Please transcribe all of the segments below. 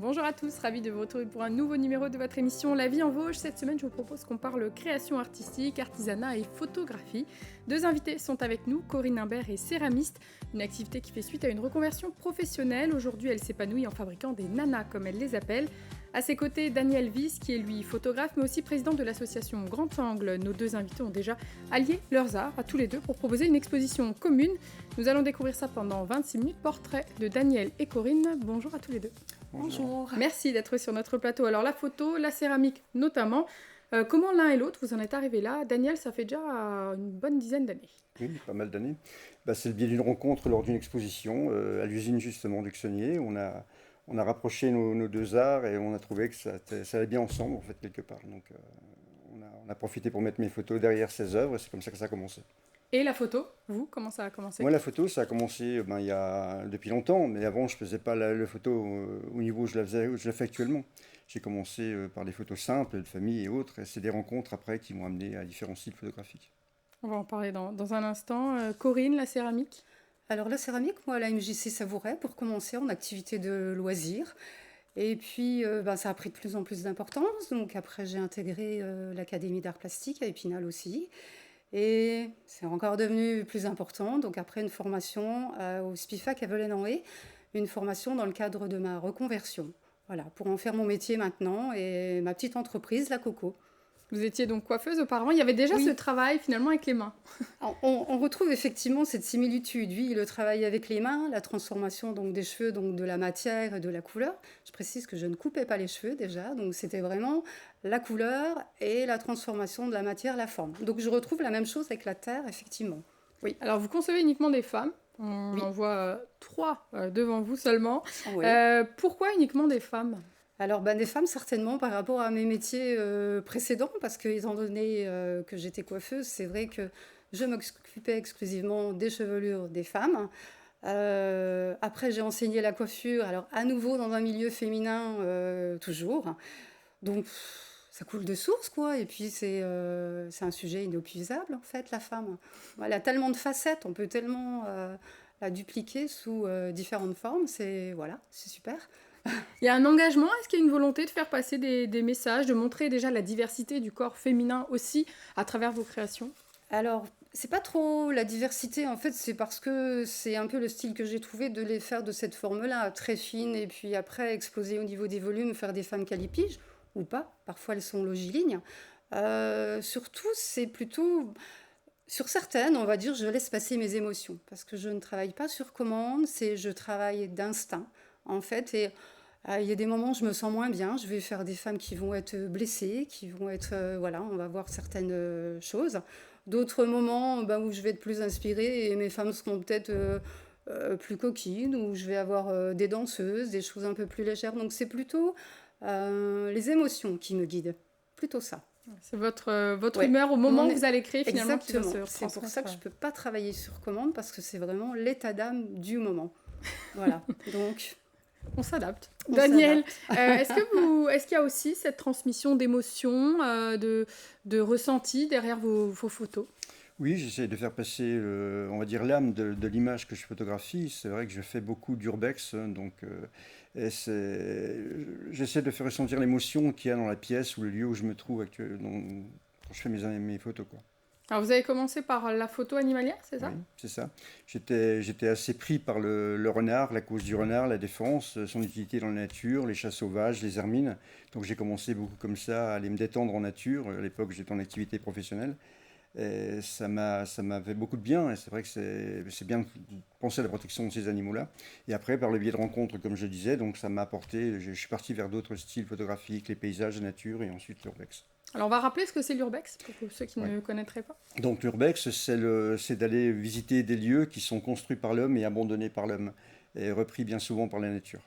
Bonjour à tous, ravi de vous retrouver pour un nouveau numéro de votre émission La vie en Vosges. Cette semaine, je vous propose qu'on parle création artistique, artisanat et photographie. Deux invités sont avec nous, Corinne Imbert est céramiste, une activité qui fait suite à une reconversion professionnelle. Aujourd'hui, elle s'épanouit en fabriquant des nanas, comme elle les appelle. À ses côtés, Daniel Wyss, qui est lui photographe, mais aussi président de l'association Grand Angle. Nos deux invités ont déjà allié leurs arts à tous les deux pour proposer une exposition commune. Nous allons découvrir ça pendant 26 minutes. Portrait de Daniel et Corinne. Bonjour à tous les deux. Bonjour. Merci d'être sur notre plateau. Alors la photo, la céramique notamment, comment l'un et l'autre vous en êtes arrivés là? Daniel, ça fait déjà une bonne dizaine d'années. Oui, pas mal d'années. C'est le biais d'une rencontre lors d'une exposition à l'usine justement d'Uxonnier. On a rapproché nos deux arts et on a trouvé que ça allait bien ensemble en fait quelque part. Donc on a profité pour mettre mes photos derrière ces œuvres et c'est comme ça que ça a commencé. Et la photo, vous, comment ça a commencé? Moi la photo ça a commencé il y a depuis longtemps, mais avant je faisais pas la photo au niveau où je la fais actuellement. J'ai commencé par des photos simples de famille et autres et c'est des rencontres après qui m'ont amené à différents styles photographiques. On va en parler dans un instant. Corinne, la céramique? Alors la céramique, moi à la MJC Savouret pour commencer en activité de loisirs. Et puis ça a pris de plus en plus d'importance. Donc après j'ai intégré l'Académie d'art plastique à Épinal aussi. Et c'est encore devenu plus important. Donc après une formation au SPIFAC à Velay-en-Haye, une formation dans le cadre de ma reconversion. Voilà, pour en faire mon métier maintenant et ma petite entreprise, la Coco. Vous étiez donc coiffeuse auparavant, il y avait déjà Oui. ce travail finalement avec les mains. Alors, on retrouve effectivement cette similitude. Lui, le travail avec les mains, la transformation donc, des cheveux, donc, de la matière et de la couleur. Je précise que je ne coupais pas les cheveux déjà, donc c'était vraiment la couleur et la transformation de la matière, la forme. Donc je retrouve la même chose avec la terre, effectivement. Oui, alors vous concevez uniquement des femmes. On Oui. en voit trois devant vous seulement. Oui. Pourquoi uniquement des femmes? Alors, des femmes, certainement, par rapport à mes métiers précédents, parce que, étant donné que j'étais coiffeuse, c'est vrai que je m'occupais exclusivement des chevelures des femmes. Après, j'ai enseigné la coiffure, alors à nouveau dans un milieu féminin, toujours. Donc, ça coule de source, quoi. Et puis, c'est un sujet inépuisable, en fait, la femme. Elle a tellement de facettes, on peut tellement la dupliquer sous différentes formes. Voilà, c'est super. Il y a un engagement, est-ce qu'il y a une volonté de faire passer des messages, de montrer déjà la diversité du corps féminin aussi à travers vos créations? Alors, c'est pas trop la diversité, en fait, c'est parce que c'est un peu le style que j'ai trouvé de les faire de cette forme-là, très fine, et puis après exploser au niveau des volumes, faire des femmes calipiges, ou pas, parfois elles sont longilignes. Surtout, c'est plutôt, sur certaines, on va dire, je laisse passer mes émotions, parce que je ne travaille pas sur commande, je travaille d'instinct, en fait, et il y a des moments où je me sens moins bien, je vais faire des femmes qui vont être blessées, qui vont être, voilà, on va voir certaines choses. D'autres moments où je vais être plus inspirée et mes femmes seront peut-être plus coquines, où je vais avoir des danseuses, des choses un peu plus légères. Donc c'est plutôt les émotions qui me guident, plutôt ça. C'est votre Ouais. humeur au moment Mon- où vous allez créer finalement qui va Exactement. se C'est pour ça que je transmettre. ne peux pas travailler sur commande parce que c'est vraiment l'état d'âme du moment. Voilà. Donc, On s'adapte. on Daniel, s'adapte. est-ce qu'il y a aussi cette transmission d'émotions, de ressentis derrière vos photos? Oui, j'essaie de faire passer, on va dire, l'âme de l'image que je photographie. C'est vrai que je fais beaucoup d'urbex, donc j'essaie de faire ressentir l'émotion qu'il y a dans la pièce ou le lieu où je me trouve quand je fais mes photos, quoi. Alors vous avez commencé par la photo animalière, c'est ça? Oui, c'est ça. J'étais assez pris par le renard, la cause du renard, la défense, son utilité dans la nature, les chats sauvages, les hermines. Donc j'ai commencé beaucoup comme ça à aller me détendre en nature. À l'époque, j'étais en activité professionnelle. Et ça m'a fait beaucoup de bien. Et c'est vrai que c'est bien de penser à la protection de ces animaux-là. Et après, par le biais de rencontres, comme je disais, donc ça m'a apporté. Je suis parti vers d'autres styles photographiques, les paysages, la nature et ensuite l'urbex. Alors on va rappeler ce que c'est l'urbex, pour ceux qui Ouais. ne connaîtraient pas. Donc l'urbex, c'est d'aller visiter des lieux qui sont construits par l'homme et abandonnés par l'homme, et repris bien souvent par la nature.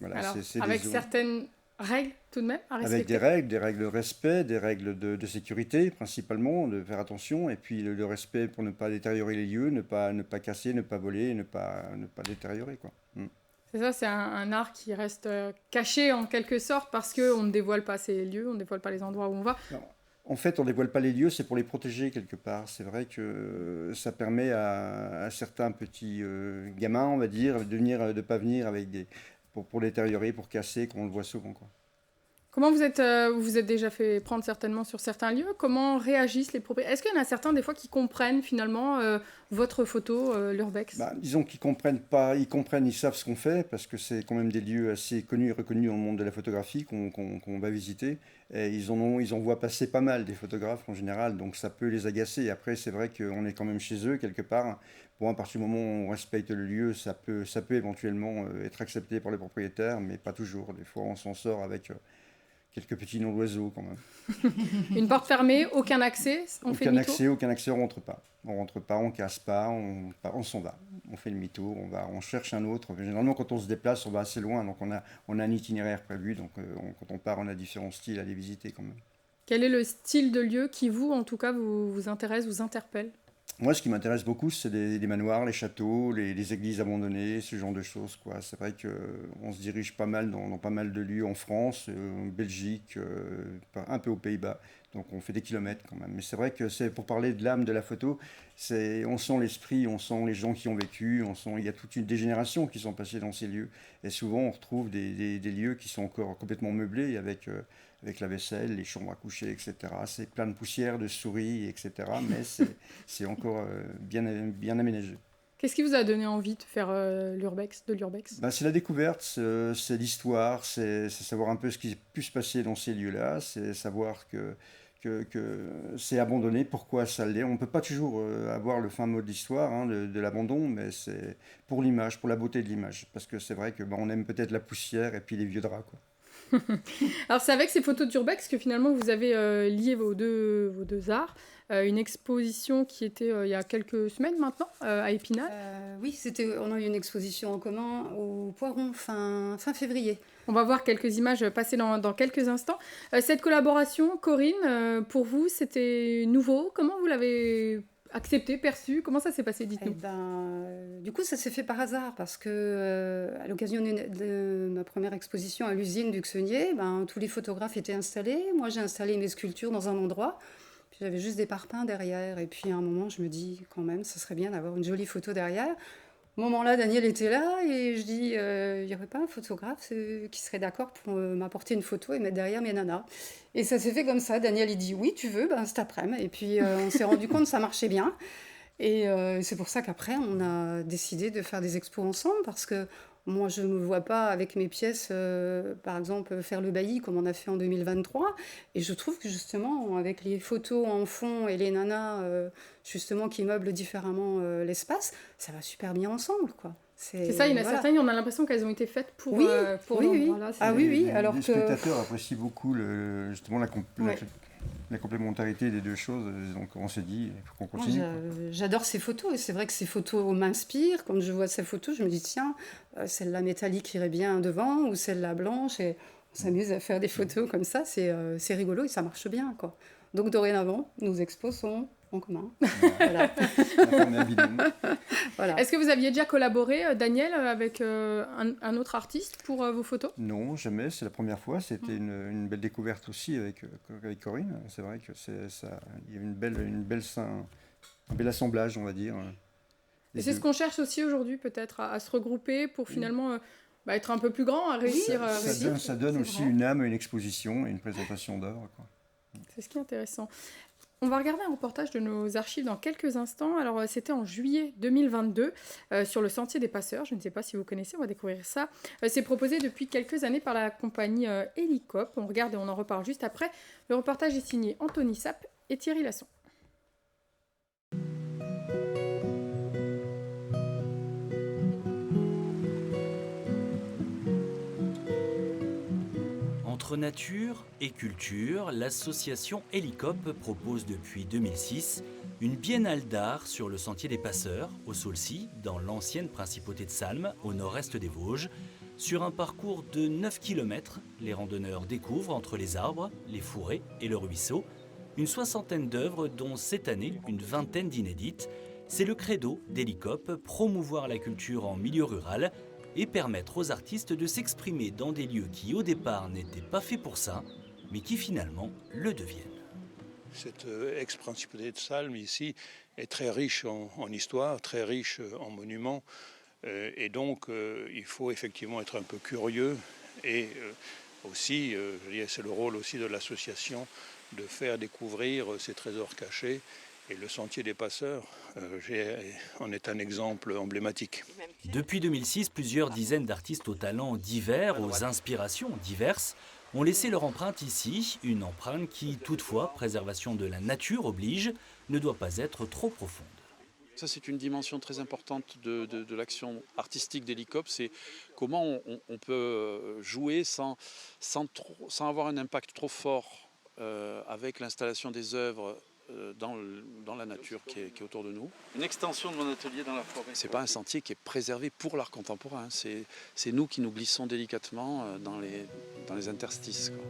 Voilà, Alors c'est avec des zones certaines règles tout de même à avec respecter. des règles de respect, des règles de sécurité principalement, de faire attention, et puis le respect pour ne pas détériorer les lieux, ne pas casser, ne pas voler, ne pas détériorer, quoi. Mm. C'est ça, c'est un art qui reste caché en quelque sorte parce qu'on ne dévoile pas ces lieux, on ne dévoile pas les endroits où on va. Non. En fait, on ne dévoile pas les lieux, c'est pour les protéger quelque part. C'est vrai que ça permet à certains petits gamins, on va dire, de ne pas venir avec pour détériorer, pour casser, comme on le voit souvent, quoi. Comment vous êtes déjà fait prendre certainement sur certains lieux? Comment réagissent les propriétaires? Est-ce qu'il y en a certains des fois qui comprennent finalement votre photo, l'urbex? Bah, disons qu'ils comprennent pas, ils savent ce qu'on fait, parce que c'est quand même des lieux assez connus et reconnus dans le monde de la photographie qu'on va visiter. Et ils en voient passer pas mal, des photographes en général, donc ça peut les agacer. Et après, c'est vrai qu'on est quand même chez eux, quelque part. Bon, à partir du moment où on respecte le lieu, ça peut éventuellement être accepté par les propriétaires, mais pas toujours. Des fois, on s'en sort avec quelques petits noms d'oiseaux quand même. Une porte fermée, aucun accès, on fait demi-tour? Aucun accès, on rentre pas. On rentre pas, on casse pas, on s'en va. On fait demi-tour, on cherche un autre. Généralement, quand on se déplace, on va assez loin, donc on a un itinéraire prévu. Donc quand on part, on a différents styles à aller visiter quand même. Quel est le style de lieu qui vous, en tout cas, vous intéresse, vous interpelle? Moi, ce qui m'intéresse beaucoup, c'est les manoirs, les châteaux, les églises abandonnées, ce genre de choses, quoi. C'est vrai qu'on se dirige pas mal dans pas mal de lieux en France, en Belgique, un peu aux Pays-Bas. Donc on fait des kilomètres quand même. Mais c'est vrai que c'est pour parler de l'âme de la photo, on sent l'esprit, on sent les gens qui ont vécu, il y a toute des générations qui sont passées dans ces lieux. Et souvent, on retrouve des lieux qui sont encore complètement meublés avec la vaisselle, les chambres à coucher, etc. C'est plein de poussière, de souris, etc. Mais c'est encore bien aménagé. Qu'est-ce qui vous a donné envie de faire de l'urbex? Ben, c'est la découverte, c'est l'histoire, c'est savoir un peu ce qui a pu se passer dans ces lieux-là, c'est savoir que c'est abandonné, pourquoi ça l'est. On ne peut pas toujours avoir le fin mot de l'histoire, hein, de l'abandon, mais c'est pour l'image, pour la beauté de l'image. Parce que c'est vrai que on aime peut-être la poussière et puis les vieux draps, quoi. Alors c'est avec ces photos d'urbex que finalement vous avez lié vos deux arts. Une exposition qui était il y a quelques semaines maintenant à Épinal. Oui, on a eu une exposition en commun au Poiron fin février. On va voir quelques images passer dans quelques instants. Cette collaboration, Corinne, pour vous, c'était nouveau. Comment vous l'avez accepté, perçu? Comment ça s'est passé? Dites-nous. Du coup, ça s'est fait par hasard parce que à l'occasion de ma première exposition à l'usine du Xenier, tous les photographes étaient installés. Moi, j'ai installé mes sculptures dans un endroit. Puis j'avais juste des parpaings derrière. Et puis à un moment, je me dis quand même, ça serait bien d'avoir une jolie photo derrière. Au moment-là, Daniel était là et je dis, il n'y aurait pas un photographe qui serait d'accord pour m'apporter une photo et mettre derrière mes nanas. Et ça s'est fait comme ça. Daniel, il dit, oui, tu veux, cet après-midi. Et puis, on s'est rendu compte que ça marchait bien. Et c'est pour ça qu'après, on a décidé de faire des expos ensemble parce que moi, je ne me vois pas avec mes pièces, par exemple, faire le bailli comme on a fait en 2023. Et je trouve que justement, avec les photos en fond et les nanas, justement, qui meublent différemment l'espace, ça va super bien ensemble, quoi. C'est ça, il y en a certaines, on a l'impression qu'elles ont été faites pour oui, oui. Voilà, oui. Alors les spectateurs apprécient beaucoup justement la complémentarité des deux choses. Donc on s'est dit, il faut qu'on continue. J'adore ces photos et c'est vrai que ces photos m'inspirent. Quand je vois ces photos, je me dis tiens, celle-là métallique irait bien devant ou celle-là blanche. Et on s'amuse à faire des photos comme ça. C'est rigolo et ça marche bien, quoi. Donc dorénavant, nos expos sont en commun. Voilà. Voilà. Est-ce que vous aviez déjà collaboré, Daniel, avec un autre artiste pour vos photos? Non, jamais. C'est la première fois. C'était une belle découverte aussi avec Corinne. C'est vrai que il y a un bel assemblage, on va dire. Et c'est ce qu'on cherche aussi aujourd'hui, peut-être, à se regrouper pour finalement être un peu plus grand, à réussir. Ça donne aussi une âme à une exposition et une présentation d'œuvres, quoi. C'est ce qui est intéressant. On va regarder un reportage de nos archives dans quelques instants. Alors, c'était en juillet 2022 sur le Sentier des Passeurs. Je ne sais pas si vous connaissez, on va découvrir ça. C'est proposé depuis quelques années par la compagnie Hélicop. On regarde et on en reparle juste après. Le reportage est signé Anthony Sapp et Thierry Lasson. Entre nature et culture, l'association Hélicop propose depuis 2006 une biennale d'art sur le Sentier des Passeurs, au Saulcy, dans l'ancienne principauté de Salm, au nord-est des Vosges. Sur un parcours de 9 km, les randonneurs découvrent entre les arbres, les fourrés et le ruisseau une soixantaine d'œuvres, dont cette année une vingtaine d'inédites. C'est le credo d'Hélicop, promouvoir la culture en milieu rural et permettre aux artistes de s'exprimer dans des lieux qui au départ n'étaient pas faits pour ça, mais qui finalement le deviennent. Cette ex-principauté de Salm ici est très riche en histoire, très riche en monuments. Et donc, il faut effectivement être un peu curieux. Et aussi, je dirais, c'est le rôle aussi de l'association de faire découvrir ces trésors cachés. Et le Sentier des Passeurs en est un exemple emblématique. Depuis 2006, plusieurs dizaines d'artistes aux talents divers, aux inspirations diverses, ont laissé leur empreinte ici, une empreinte qui, toutefois, préservation de la nature oblige, ne doit pas être trop profonde. Ça, c'est une dimension très importante de l'action artistique d'Hélicop, c'est comment on peut jouer sans avoir un impact trop fort avec l'installation des œuvres dans la nature qui est autour de nous. Une extension de mon atelier dans la forêt. C'est pas un sentier qui est préservé pour l'art contemporain, c'est nous qui nous glissons délicatement dans les interstices, quoi.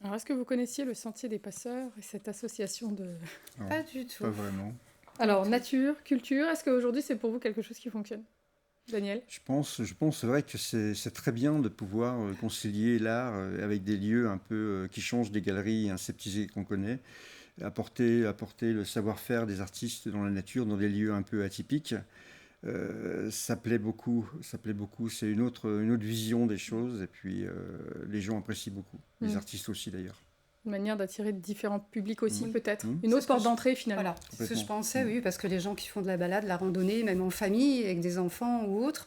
Alors, est-ce que vous connaissiez le Sentier des Passeurs et cette association de... Non, Pas du tout. pas vraiment. Alors, nature, culture, est-ce qu'aujourd'hui c'est pour vous quelque chose qui fonctionne? Daniel? Je pense c'est vrai que c'est très bien de pouvoir concilier l'art avec des lieux un peu qui changent des galeries aseptisées qu'on connaît, apporter le savoir-faire des artistes dans la nature, dans des lieux un peu atypiques. Ça plaît beaucoup, c'est une autre vision des choses, et puis les gens apprécient beaucoup, les artistes aussi d'ailleurs. Une manière d'attirer différents publics aussi, peut-être. Mmh. Une autre porte d'entrée, finalement. Voilà, c'est ce que je Complètement. pensais, oui, parce que les gens qui font de la balade, de la randonnée, même en famille, avec des enfants ou autres,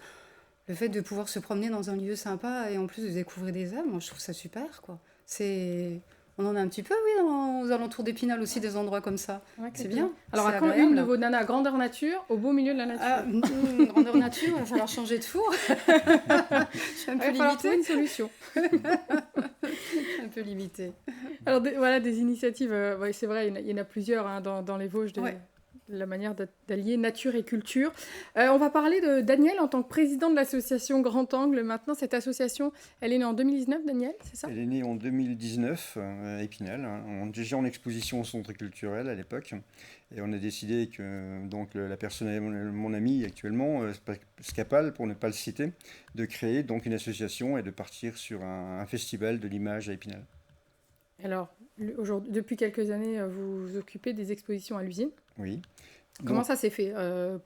le fait de pouvoir se promener dans un lieu sympa et en plus de découvrir des œuvres, moi je trouve ça super, quoi. On en a un petit peu, oui, aux alentours d'Épinal aussi, des endroits comme ça. Ouais, C'est complètement. bien. Alors, c'est à quand agréable. une de vos nanas grandeur nature, au beau milieu de la nature? Grandeur nature, il va falloir changer de four. Je suis un Il peu va falloir trouver limitée. une solution. Un peu limitée. Alors, voilà, des initiatives, ouais, c'est vrai, il y en a plusieurs hein, dans les Vosges, Ouais. de la manière d'allier nature et culture. On va parler de Daniel en tant que président de l'association Grand Angle. Maintenant, cette association, elle est née en 2019, Daniel, c'est ça? Elle est née en 2019 à Épinal, déjà en exposition au centre culturel à l'époque. Et on a décidé que donc, la personne, mon ami actuellement, Scapal, pour ne pas le citer, de créer donc une association et de partir sur un festival de l'image à Épinal. Alors, depuis quelques années, vous vous occupez des expositions à l'usine. Oui. Comment Donc, ça s'est fait?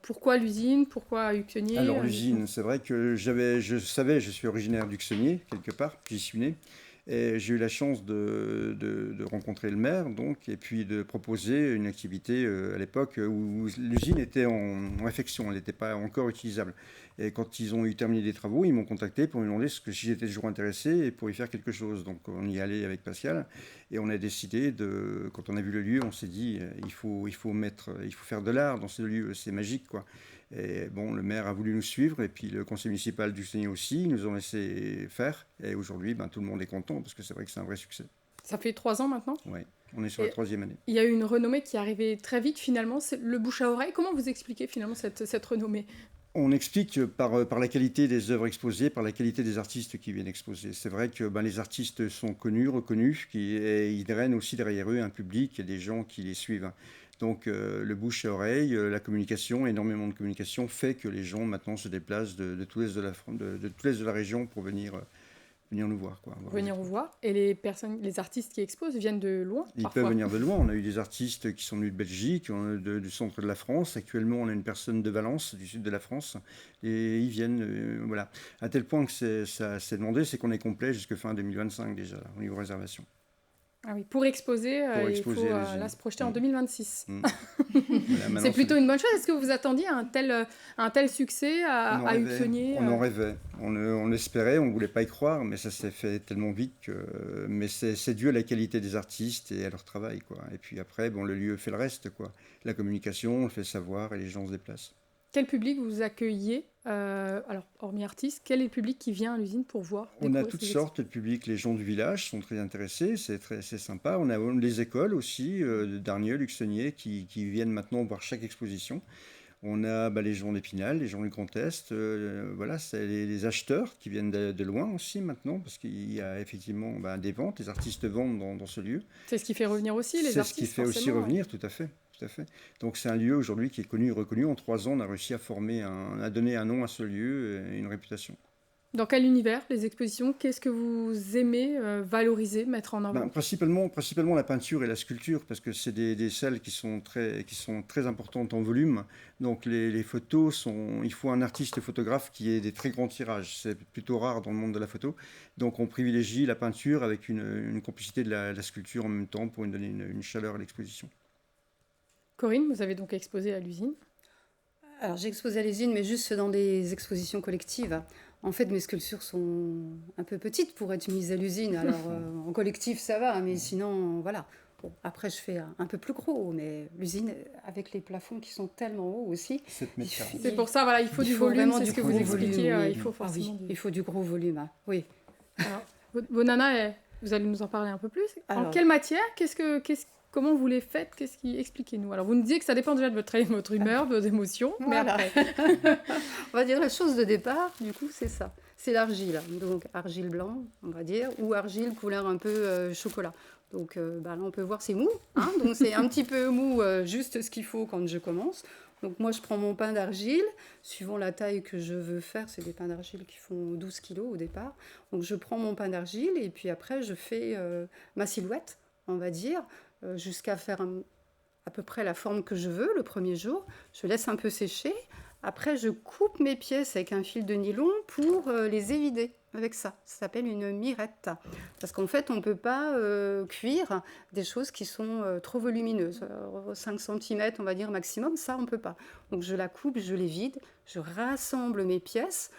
Pourquoi l'usine? Pourquoi Uxenier? alors l'usine, c'est vrai que je suis originaire d'Uxenier, quelque part, j'y suis né. Et j'ai eu la chance de rencontrer le maire, donc, et puis de proposer une activité à l'époque où l'usine était en réfection, elle n'était pas encore utilisable. Et quand ils ont eu terminé les travaux, ils m'ont contacté pour me demander si j'étais toujours intéressé et pour y faire quelque chose. Donc on y allait avec Pascal et on a décidé quand on a vu le lieu, on s'est dit il faut faire de l'art dans ce lieu, c'est magique quoi. Et bon, le maire a voulu nous suivre et puis le conseil municipal du Seigneur aussi, ils nous ont laissé faire. Et aujourd'hui, tout le monde est content parce que c'est vrai que c'est un vrai succès. Ça fait 3 ans maintenant. Oui, on est sur la 3e année. Il y a eu une renommée qui est arrivée très vite finalement, c'est le bouche à oreille. Comment vous expliquez finalement cette renommée? On explique par la qualité des œuvres exposées, par la qualité des artistes qui viennent exposer. C'est vrai que les artistes sont connus, reconnus, et ils drainent aussi derrière eux un public et des gens qui les suivent. Donc le bouche à oreille, la communication, énormément de communication fait que les gens maintenant se déplacent de tout l'est de la région pour venir nous voir. Venir vous voir. Et les artistes qui exposent viennent de loin? Ils parfois. peuvent venir de loin. On a eu des artistes qui sont venus de Belgique, du centre de la France. Actuellement, on a une personne de Valence, du sud de la France. Et ils viennent, voilà. À tel point que ça s'est demandé, c'est qu'on est complet jusqu'à fin 2025 déjà, au niveau réservation. Ah oui, pour exposer, il faut à là se projeter en 2026. Voilà, c'est plutôt une bonne chose. Est-ce que vous attendiez un tel succès à Uxenier? On en rêvait, on l'espérait, on ne voulait pas y croire, mais ça s'est fait tellement vite mais c'est dû à la qualité des artistes et à leur travail, quoi. Et puis après, le lieu fait le reste, quoi. La communication, on le fait savoir et les gens se déplacent. Quel public vous accueillez? Alors, hormis artistes, quel est le public qui vient à l'usine pour voir? On a toutes sortes de publics. Les gens du village sont très intéressés, c'est sympa. On a les écoles aussi, d'Arnieux, Uxenier, qui viennent maintenant voir chaque exposition. On a les gens d'Épinal, les gens du Grand Est, voilà, c'est les acheteurs qui viennent de loin aussi maintenant, parce qu'il y a effectivement des ventes, les artistes vendent dans ce lieu. C'est ce qui fait revenir aussi les artistes. C'est ce qui fait aussi revenir, tout à fait. Tout à fait. Donc c'est un lieu aujourd'hui qui est connu et reconnu. En 3 ans, on a réussi à donner un nom à ce lieu et une réputation. Dans quel univers, les expositions? Qu'est-ce que vous aimez valoriser, mettre en avant? Principalement la peinture et la sculpture, parce que c'est des salles qui sont très importantes en volume. Donc les photos, il faut un artiste photographe qui ait des très grands tirages. C'est plutôt rare dans le monde de la photo. Donc on privilégie la peinture avec une complicité de la sculpture en même temps pour lui donner une chaleur à l'exposition. Corinne, vous avez donc exposé à l'usine. Alors j'ai exposé à l'usine, mais juste dans des expositions collectives. En fait, mes sculptures sont un peu petites pour être mises à l'usine. Alors en collectif, ça va, mais sinon, voilà. Bon, après, je fais un peu plus gros, mais l'usine, avec les plafonds qui sont tellement hauts aussi. 7 mètres carrés. C'est pour ça, voilà, il faut du volume, c'est ce que vous expliquez. Oui. Il faut forcément il faut du gros volume, hein. Oui. Alors, vos nanas, vous allez nous en parler un peu plus. Alors, en quelle matière? Comment vous les faites? Expliquez-nous. Alors, vous nous disiez que ça dépend déjà de votre humeur, de vos émotions. Voilà. Mais après... On va dire la chose de départ, du coup, c'est ça. C'est l'argile. Donc, argile blanc, on va dire, ou argile couleur un peu chocolat. Donc, là, on peut voir, c'est mou. Hein, donc, c'est un petit peu mou, juste ce qu'il faut quand je commence. Donc, moi, je prends mon pain d'argile, suivant la taille que je veux faire. C'est des pains d'argile qui font 12 kilos au départ. Donc, je prends mon pain d'argile et puis après, je fais ma silhouette, on va dire, jusqu'à faire à peu près la forme que je veux le premier jour. Je laisse un peu sécher. Après, je coupe mes pièces avec un fil de nylon pour les évider avec ça. Ça s'appelle une mirette. Parce qu'en fait, on ne peut pas cuire des choses qui sont trop volumineuses. 5 cm, on va dire maximum, ça, on ne peut pas. Donc, je la coupe, je les vide, je rassemble mes pièces,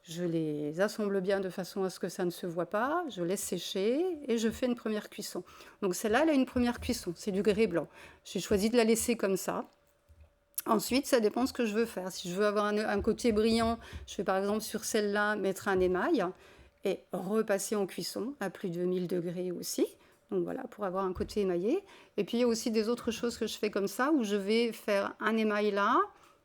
je les assemble bien de façon à ce que ça ne se voit pas, je laisse sécher et je fais une première cuisson. Donc, celle-là, elle a une première cuisson, c'est du grès blanc. J'ai choisi de la laisser comme ça. Ensuite, ça dépend de ce que je veux faire. Si je veux avoir un côté brillant, je vais par exemple sur celle-là mettre un émail et repasser en cuisson à plus de 1000 degrés aussi. Donc voilà, pour avoir un côté émaillé. Et puis il y a aussi des autres choses que je fais comme ça, où je vais faire un émail là,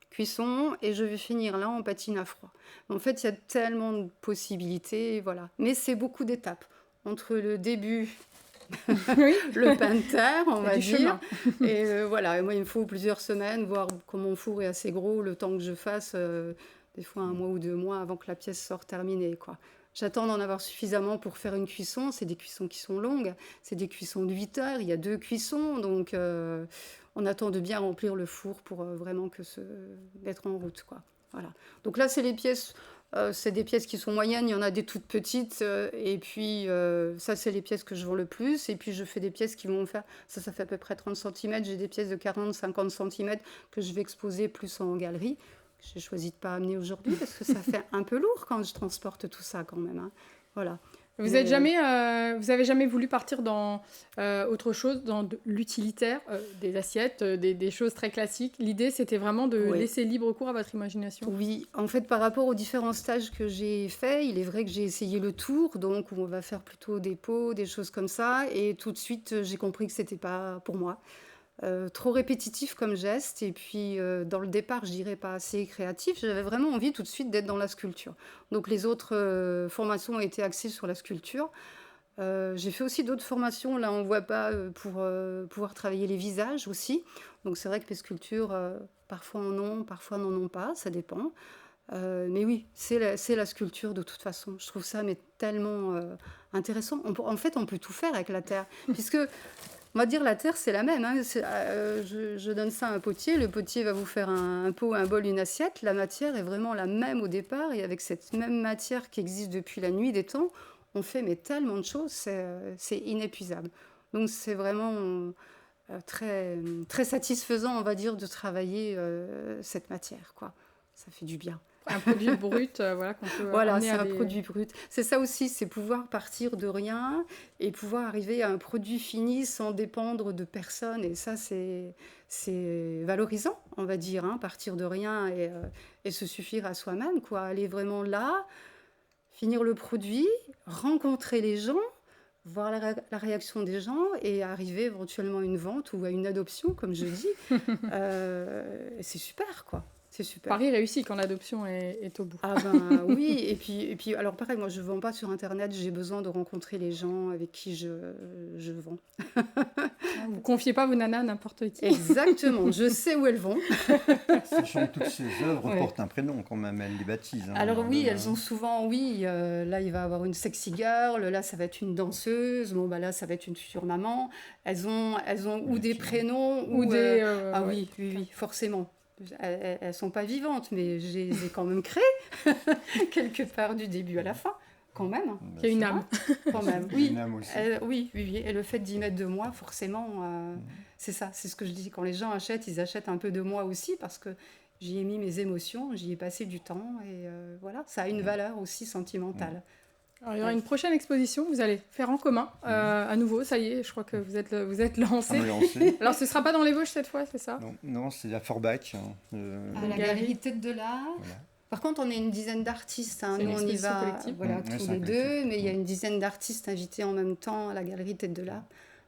cuisson, et je vais finir là en patine à froid. En fait, il y a tellement de possibilités, voilà. Mais c'est beaucoup d'étapes. Entre le début... Oui. le pain de terre, on va dire. Chemin. Et voilà, et moi, il me faut plusieurs semaines, voir comme mon four est assez gros, le temps que je fasse, des fois 1 mois ou 2 mois avant que la pièce sorte terminée, quoi. J'attends d'en avoir suffisamment pour faire une cuisson. C'est des cuissons qui sont longues. C'est des cuissons de 8 heures. Il y a 2 cuissons. Donc, on attend de bien remplir le four pour vraiment se mettre en route, quoi. Voilà. Donc là, c'est les pièces... c'est des pièces qui sont moyennes, il y en a des toutes petites, et puis ça, c'est les pièces que je vends le plus. Et puis, je fais des pièces qui vont faire... Ça fait à peu près 30 cm. J'ai des pièces de 40-50 cm que je vais exposer plus en galerie. J'ai choisi de ne pas amener aujourd'hui parce que ça fait un peu lourd quand je transporte tout ça quand même. Hein. Voilà. Vous avez jamais voulu partir dans autre chose, dans l'utilitaire, des assiettes, des choses très classiques? L'idée, c'était vraiment de laisser libre cours à votre imagination? Oui, en fait, par rapport aux différents stages que j'ai faits, il est vrai que j'ai essayé le tour, donc où on va faire plutôt des pots, des choses comme ça, et tout de suite, j'ai compris que c'était pas pour moi. Trop répétitif comme geste, et puis dans le départ, je dirais pas assez créatif. J'avais vraiment envie tout de suite d'être dans la sculpture. Donc les autres formations ont été axées sur la sculpture. J'ai fait aussi d'autres formations, là on voit pas, pour pouvoir travailler les visages aussi. Donc c'est vrai que les sculptures, parfois en ont, parfois n'en ont pas, ça dépend. Mais oui, c'est la sculpture de toute façon. Je trouve ça mais tellement intéressant. En fait, on peut tout faire avec la terre, puisque... On va dire la terre, c'est la même. Hein. Je donne ça à un potier. Le potier va vous faire un pot, un bol, une assiette. La matière est vraiment la même au départ. Et avec cette même matière qui existe depuis la nuit des temps, on fait tellement de choses. C'est inépuisable. Donc, c'est vraiment très, très satisfaisant, on va dire, de travailler cette matière, quoi. Ça fait du bien. Un produit brut, voilà, qu'on peut voilà, c'est un produit brut. C'est ça aussi, c'est pouvoir partir de rien et pouvoir arriver à un produit fini sans dépendre de personne. Et ça, c'est valorisant, on va dire, hein, partir de rien et se suffire à soi-même, quoi. Aller vraiment là, finir le produit, rencontrer les gens, voir la réaction des gens et arriver éventuellement à une vente ou à une adoption, comme je dis. C'est super, quoi. C'est super. Pari réussi quand l'adoption est au bout. Ah ben oui, et puis alors pareil, moi je ne vends pas sur Internet, j'ai besoin de rencontrer les gens avec qui je vends. Vous confiez pas vos nanas à n'importe qui. Exactement, je sais où elles vont. Sachant que toutes ces œuvres portent un prénom quand même, elles les baptisent. Alors oui, elles ont souvent, là il va avoir une sexy girl, là ça va être une danseuse, bon bah là ça va être une future maman. Elles ont ou des prénoms Ou des... Ah oui, forcément. Elles sont pas vivantes, mais je les ai quand même créées quelque part du début à la fin, quand même. Il y a une âme. Quand même, oui. Une âme aussi. Oui. Et le fait d'y mettre de moi, forcément, c'est ça. C'est ce que je dis. Quand les gens achètent, ils achètent un peu de moi aussi parce que j'y ai mis mes émotions, j'y ai passé du temps et voilà, ça a une valeur aussi sentimentale. Alors, il y aura une prochaine exposition que vous allez faire en commun, à nouveau, ça y est, je crois que vous êtes lancé. Alors ce ne sera pas dans les Vosges cette fois, c'est ça? Non, c'est à Forbach. À la galerie Tête de l'Art. Voilà. Par contre, on est une dizaine d'artistes. Nous, on y va tous les deux, mais il y a une dizaine d'artistes invités en même temps à la galerie Tête de l'Art.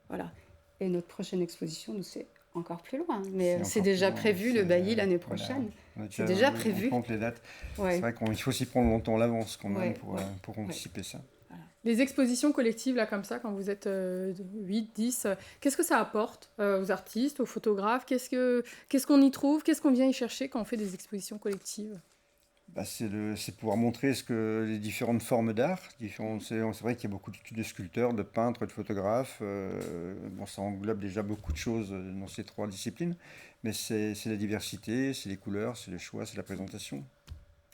Voilà. Et notre prochaine exposition, nous, c'est encore plus loin. Mais c'est déjà prévu, le bailli l'année prochaine. C'est déjà prévu. On compte les dates. Ouais. C'est vrai qu'il faut s'y prendre longtemps à l'avance quand même pour anticiper ça. Voilà. Les expositions collectives, là, comme ça, quand vous êtes 8, 10, qu'est-ce que ça apporte aux artistes, aux photographes? Qu'est-ce qu'on y trouve? Qu'est-ce qu'on vient y chercher quand on fait des expositions collectives? C'est pouvoir montrer les différentes formes d'art. C'est vrai qu'il y a beaucoup de sculpteurs, de peintres, de photographes. Ça englobe déjà beaucoup de choses dans ces 3 disciplines. Mais c'est la diversité, c'est les couleurs, c'est le choix, c'est la présentation.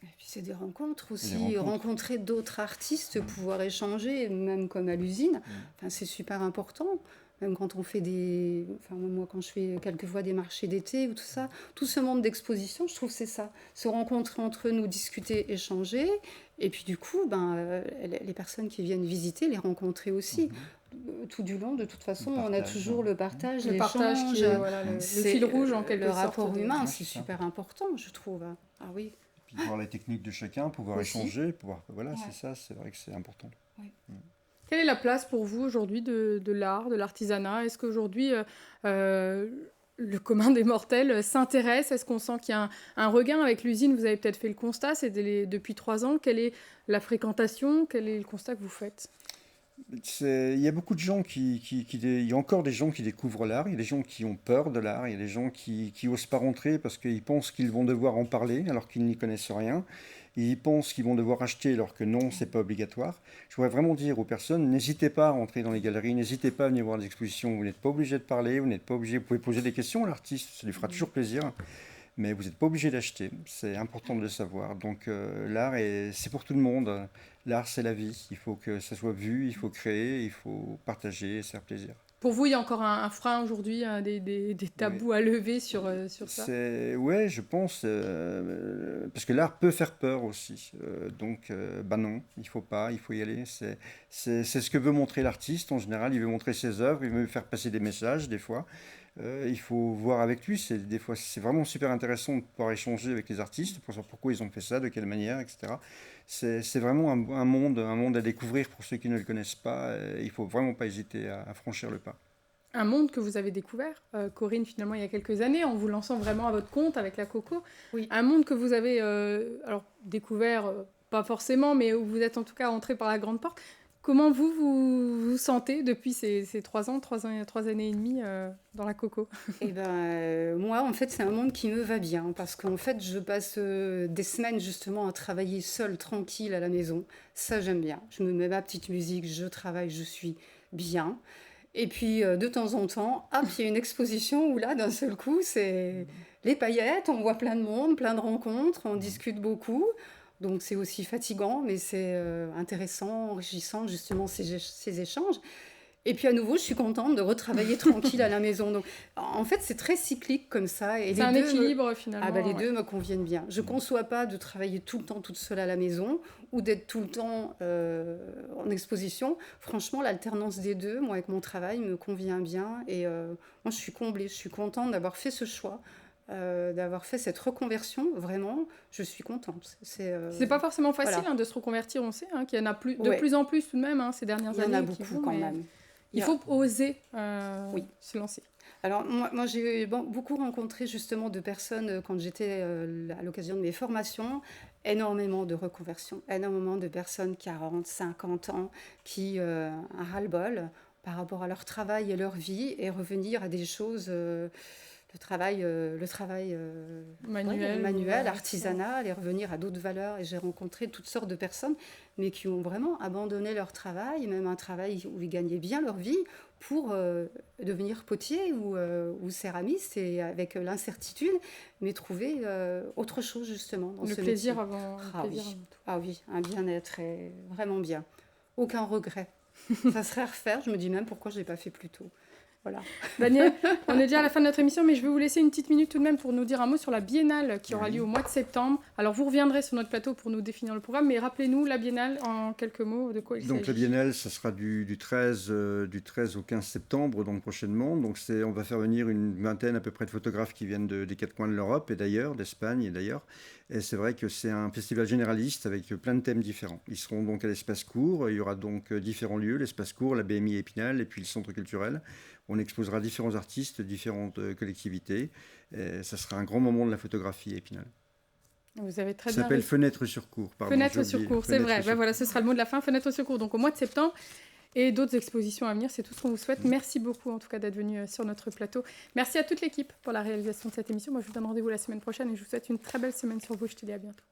Et puis c'est des rencontres aussi, rencontrer d'autres artistes, pouvoir échanger, même comme à l'usine. C'est super important. Même quand on fait moi quand je fais quelquefois des marchés d'été ou tout ça, tout ce monde d'exposition, je trouve que c'est ça. Se rencontrer entre nous, discuter, échanger. Et puis du coup, les personnes qui viennent visiter, les rencontrer aussi. Tout du long, de toute façon, on a toujours le partage, le partage qui est le fil rouge en quelque sorte. Le rapport humain, c'est super important, je trouve. Ah oui. Et puis voir les techniques de chacun, pouvoir échanger, c'est ça, c'est vrai que c'est important. Oui. Quelle est la place pour vous aujourd'hui de l'art, de l'artisanat? Est-ce qu'aujourd'hui, le commun des mortels s'intéresse? Est-ce qu'on sent qu'il y a un regain avec l'usine? Vous avez peut-être fait le constat, c'est depuis 3 ans. Quelle est la fréquentation? Quel est le constat que vous faites? Il y a beaucoup de gens il y a encore des gens qui découvrent l'art, il y a des gens qui ont peur de l'art, il y a des gens qui n'osent pas rentrer parce qu'ils pensent qu'ils vont devoir en parler alors qu'ils n'y connaissent rien. Ils pensent qu'ils vont devoir acheter alors que non, c'est pas obligatoire. Je voudrais vraiment dire aux personnes, n'hésitez pas à rentrer dans les galeries, n'hésitez pas à venir voir des expositions. Vous n'êtes pas obligé de parler, vous n'êtes pas obligé, vous pouvez poser des questions à l'artiste, ça lui fera toujours plaisir. Mais vous n'êtes pas obligé d'acheter, c'est important de le savoir. Donc l'art, c'est pour tout le monde. L'art, c'est la vie. Il faut que ça soit vu, il faut créer, il faut partager et se faire plaisir. Pour vous, il y a encore un frein aujourd'hui, des tabous à lever sur ça? Oui, je pense, parce que l'art peut faire peur aussi. Donc, non, il faut pas, il faut y aller. C'est ce que veut montrer l'artiste en général. Il veut montrer ses œuvres, il veut faire passer des messages des fois. Il faut voir avec lui. Des fois, c'est vraiment super intéressant de pouvoir échanger avec les artistes pour savoir pourquoi ils ont fait ça, de quelle manière, etc. C'est vraiment un monde à découvrir pour ceux qui ne le connaissent pas. Il ne faut vraiment pas hésiter à franchir le pas. Un monde que vous avez découvert, Corinne, finalement, il y a quelques années, en vous lançant vraiment à votre compte avec la Coco. Oui. Un monde que vous avez découvert, pas forcément, mais où vous êtes en tout cas entré par la grande porte. Comment vous sentez depuis ces 3 ans, 3 années et demie dans la Coco? Moi, en fait, c'est un monde qui me va bien parce qu'en fait, je passe des semaines justement à travailler seule, tranquille à la maison. Ça, j'aime bien. Je me mets ma petite musique, je travaille, je suis bien. Et puis, de temps en temps, il y a une exposition où là, d'un seul coup, c'est les paillettes, on voit plein de monde, plein de rencontres, on discute beaucoup. Donc c'est aussi fatigant, mais c'est intéressant, enrichissant, justement, ces échanges. Et puis à nouveau, je suis contente de retravailler tranquille à la maison. Donc, en fait, c'est très cyclique comme ça. Et c'est un équilibre, finalement. Les deux me conviennent bien. Je ne conçois pas de travailler tout le temps toute seule à la maison ou d'être tout le temps en exposition. Franchement, l'alternance des deux, moi, avec mon travail, me convient bien. Et moi, je suis comblée, je suis contente d'avoir fait ce choix. D'avoir fait cette reconversion, vraiment, je suis contente. C'est pas forcément facile de se reconvertir, on sait qu'il y en a de plus en plus tout de même ces dernières années. Il y en a beaucoup quand même. Il faut oser se lancer. Alors moi j'ai beaucoup rencontré justement de personnes quand j'étais à l'occasion de mes formations, énormément de reconversions, énormément de personnes 40, 50 ans qui un ras-le-bol par rapport à leur travail et leur vie et revenir à des choses, le travail manuel, artisanal et revenir à d'autres valeurs. Et j'ai rencontré toutes sortes de personnes, mais qui ont vraiment abandonné leur travail, même un travail où ils gagnaient bien leur vie, pour devenir potier ou céramiste, et avec l'incertitude, mais trouver autre chose justement dans ce plaisir métier. avant Ah le plaisir oui. avant tout. Ah oui, un bien-être est vraiment bien. Aucun regret. Ça serait à refaire, je me dis même pourquoi je ne l'ai pas fait plus tôt. Voilà. Daniel, on est déjà à la fin de notre émission, mais je vais vous laisser une petite minute tout de même pour nous dire un mot sur la Biennale qui aura lieu au mois de septembre. Alors vous reviendrez sur notre plateau pour nous définir le programme, mais rappelez-nous la Biennale en quelques mots, de quoi il s'agit. Donc la Biennale, ça sera du 13 au 15 septembre, donc prochainement. Donc on va faire venir une vingtaine à peu près de photographes qui viennent des quatre coins de l'Europe et d'ailleurs, d'Espagne et d'ailleurs. Et c'est vrai que c'est un festival généraliste avec plein de thèmes différents. Ils seront donc à l'Espace Court. Il y aura donc différents lieux, l'Espace Court, la BMI Épinal et puis le Centre culturel. On exposera différents artistes, différentes collectivités. Et ça sera un grand moment de la photographie à Épinal. Vous avez très Ça bien s'appelle réussi. Fenêtre sur cours. Pardon, Fenêtre j'ai sur oublié. cours, c'est vrai. Fenêtre sur Voilà, ce sera le mot de la fin. Fenêtre sur cours, donc au mois de septembre. Et d'autres expositions à venir, c'est tout ce qu'on vous souhaite. Merci beaucoup en tout cas d'être venu sur notre plateau. Merci à toute l'équipe pour la réalisation de cette émission. Moi je vous donne rendez-vous la semaine prochaine et je vous souhaite une très belle semaine sur vous. Je te dis à bientôt.